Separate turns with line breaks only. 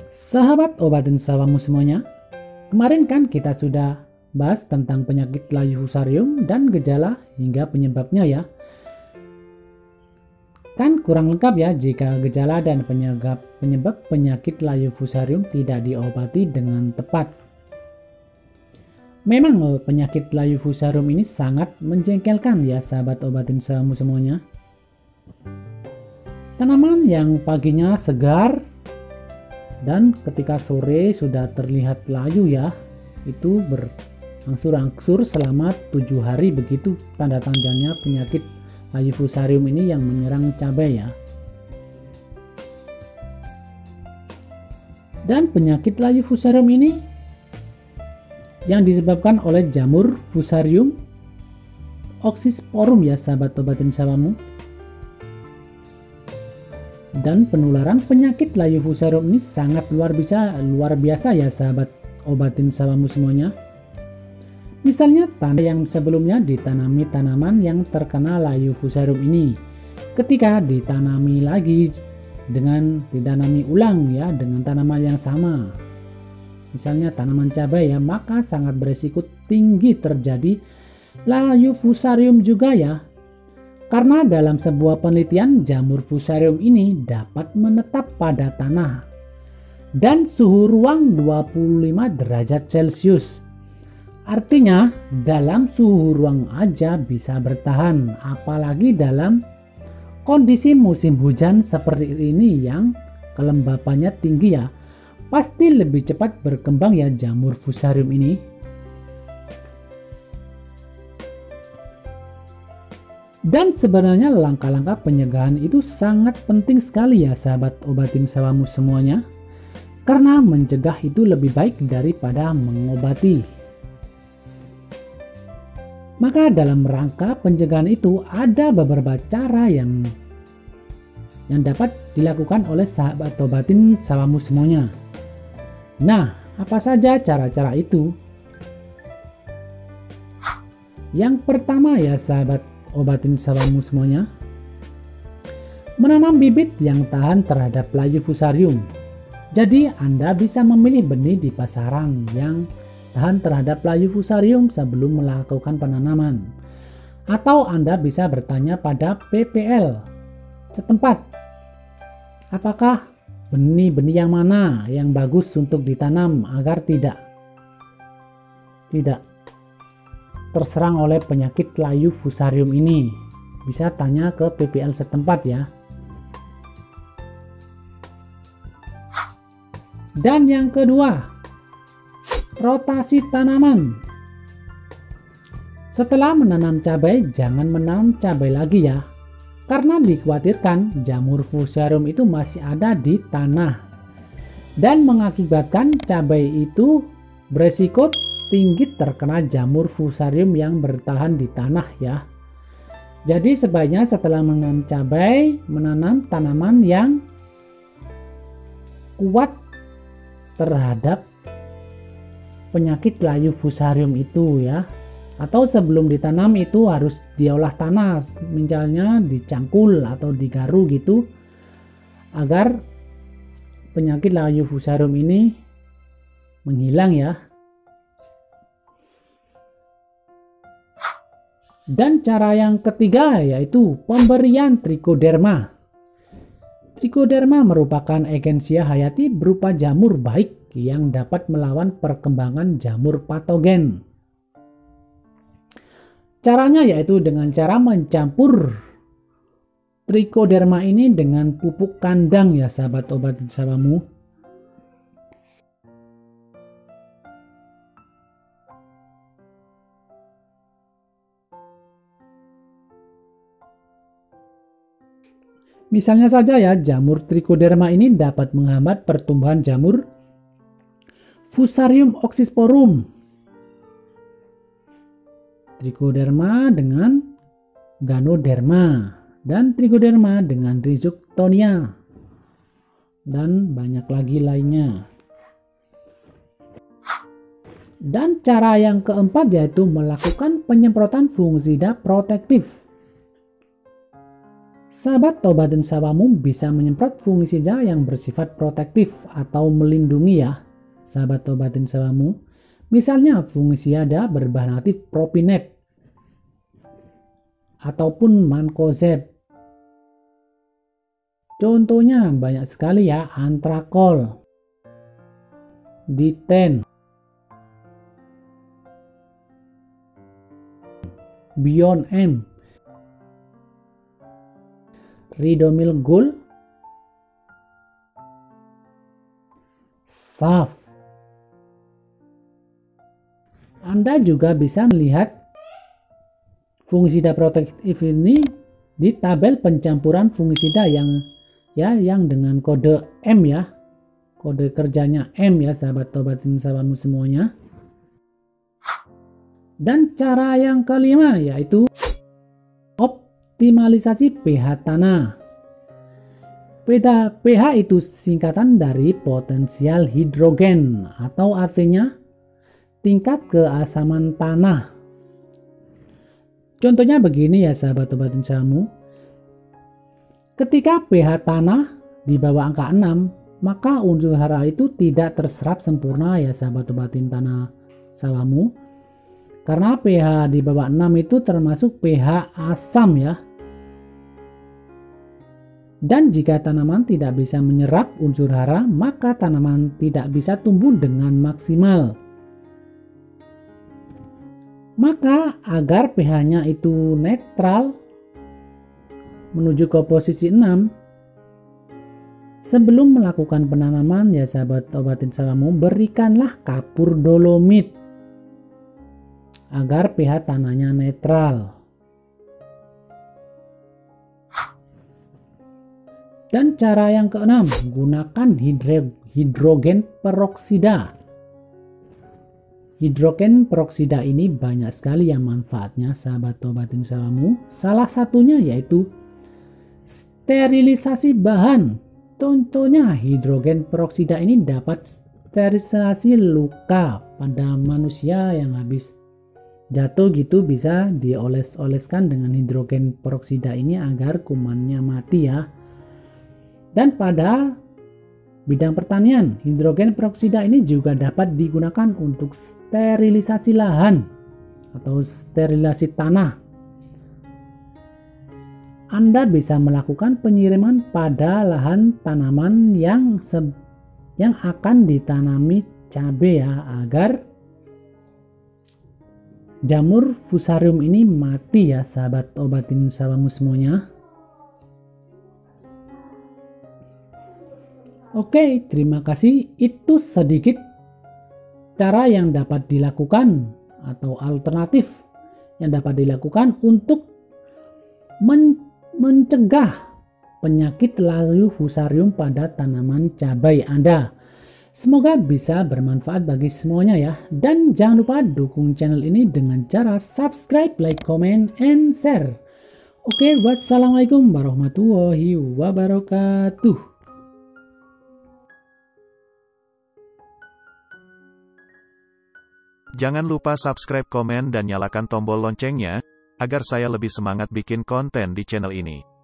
Sahabat obatin sawamu semuanya, kemarin kan kita sudah bahas tentang penyakit layu fusarium dan gejala hingga penyebabnya ya. Kan kurang lengkap ya jika gejala dan penyebab penyakit layu fusarium tidak diobati dengan tepat. Memang penyakit layu fusarium ini sangat menjengkelkan ya sahabat obatin sawamu semuanya. Tanaman yang paginya segar dan ketika sore sudah terlihat layu ya, itu berangsur-angsur selama 7 hari, begitu tanda-tandanya penyakit layu fusarium ini yang menyerang cabai ya. Dan penyakit layu fusarium ini yang disebabkan oleh jamur Fusarium oxysporum ya sahabat obatin sawamu. Dan penularan penyakit layu fusarium ini sangat luar biasa ya sahabat obatin sawamu semuanya. Misalnya tanah yang sebelumnya ditanami tanaman yang terkena layu fusarium ini, ketika ditanami lagi dengan ditanami ulang ya dengan tanaman yang sama, misalnya tanaman cabai ya, maka sangat beresiko tinggi terjadi layu fusarium juga ya. Karena dalam sebuah penelitian jamur fusarium ini dapat menetap pada tanah dan suhu ruang 25 derajat Celcius. Artinya dalam suhu ruang aja bisa bertahan, apalagi dalam kondisi musim hujan seperti ini yang kelembapannya tinggi ya. Pasti lebih cepat berkembang ya jamur fusarium ini. Dan sebenarnya langkah-langkah pencegahan itu sangat penting sekali ya sahabat obatin sawamu semuanya. Karena mencegah itu lebih baik daripada mengobati. Maka dalam rangka pencegahan itu ada beberapa cara yang dapat dilakukan oleh sahabat obatin sawamu semuanya. Nah, apa saja cara-cara itu? Yang pertama ya sahabat obatin sawamu semuanya, menanam bibit yang tahan terhadap layu fusarium. Jadi Anda bisa memilih benih di pasaran yang tahan terhadap layu fusarium sebelum melakukan penanaman. Atau Anda bisa bertanya pada PPL setempat, apakah benih-benih yang mana yang bagus untuk ditanam agar tidak terserang oleh penyakit layu fusarium ini. Bisa tanya ke PPL setempat ya. Dan yang kedua, rotasi tanaman. Setelah menanam cabai, jangan menanam cabai lagi ya, karena dikhawatirkan jamur fusarium itu masih ada di tanah dan mengakibatkan cabai itu beresiko tinggi terkena jamur fusarium yang bertahan di tanah ya. Jadi sebaiknya setelah menanam cabai, menanam tanaman yang kuat terhadap penyakit layu fusarium itu ya. Atau sebelum ditanam itu harus diolah tanah, misalnya dicangkul atau digaru gitu, agar penyakit layu fusarium ini menghilang ya. Dan cara yang ketiga yaitu pemberian trichoderma. Trichoderma merupakan agensia hayati berupa jamur baik yang dapat melawan perkembangan jamur patogen. Caranya yaitu dengan cara mencampur trichoderma ini dengan pupuk kandang ya sahabat obatin sawamu. Misalnya saja ya, jamur trichoderma ini dapat menghambat pertumbuhan jamur Fusarium oxysporum. Trichoderma dengan Ganoderma dan trichoderma dengan Rhizoctonia dan banyak lagi lainnya. Dan cara yang keempat yaitu melakukan penyemprotan fungisida protektif. Sahabat tobat dan sawamu bisa menyemprot fungisida yang bersifat protektif atau melindungi ya, sahabat tobat dan sawamu. Misalnya fungisida berbahan aktif propinep ataupun mancozeb. Contohnya banyak sekali ya, antrakol, diten, Bion M, Ridomil Gold, SAF. Anda juga bisa melihat fungisida protektif ini di tabel pencampuran fungisida yang dengan kode M ya. Kode kerjanya M ya, sahabat tobatin sawamu semuanya. Dan cara yang kelima yaitu optimalisasi pH tanah. pH itu singkatan dari potensial hidrogen atau artinya tingkat keasaman tanah. Contohnya begini ya, sahabat tobatin sawamu. Ketika pH tanah di bawah angka 6, maka unsur hara itu tidak terserap sempurna ya, sahabat tobatin tanah sawamu. Karena pH di bawah 6 itu termasuk pH asam ya. Dan jika tanaman tidak bisa menyerap unsur hara, maka tanaman tidak bisa tumbuh dengan maksimal. Maka agar pH-nya itu netral menuju ke posisi 6, sebelum melakukan penanaman ya, sahabat tobatin sawamu, berikanlah kapur dolomit agar pH tanahnya netral. Dan cara yang keenam, gunakan hidrogen peroksida. Hidrogen peroksida ini banyak sekali yang manfaatnya, sahabat tobatin sawamu. Salah satunya yaitu sterilisasi bahan. Contohnya hidrogen peroksida ini dapat sterilisasi luka pada manusia yang habis jatuh gitu, bisa dioles-oleskan dengan hidrogen peroksida ini agar kumannya mati ya. Dan pada bidang pertanian, hidrogen peroksida ini juga dapat digunakan untuk sterilisasi lahan atau sterilisasi tanah. Anda bisa melakukan penyiraman pada lahan tanaman yang akan ditanami cabai ya, agar jamur fusarium ini mati ya, sahabat obatin sawamu semuanya. Oke, terima kasih. Itu sedikit cara yang dapat dilakukan atau alternatif yang dapat dilakukan untuk mencegah penyakit layu fusarium pada tanaman cabai Anda. Semoga bisa bermanfaat bagi semuanya ya. Dan jangan lupa dukung channel ini dengan cara subscribe, like, comment, and share. Oke, wassalamualaikum warahmatullahi wabarakatuh.
Jangan lupa subscribe, komen, dan nyalakan tombol loncengnya, agar saya lebih semangat bikin konten di channel ini.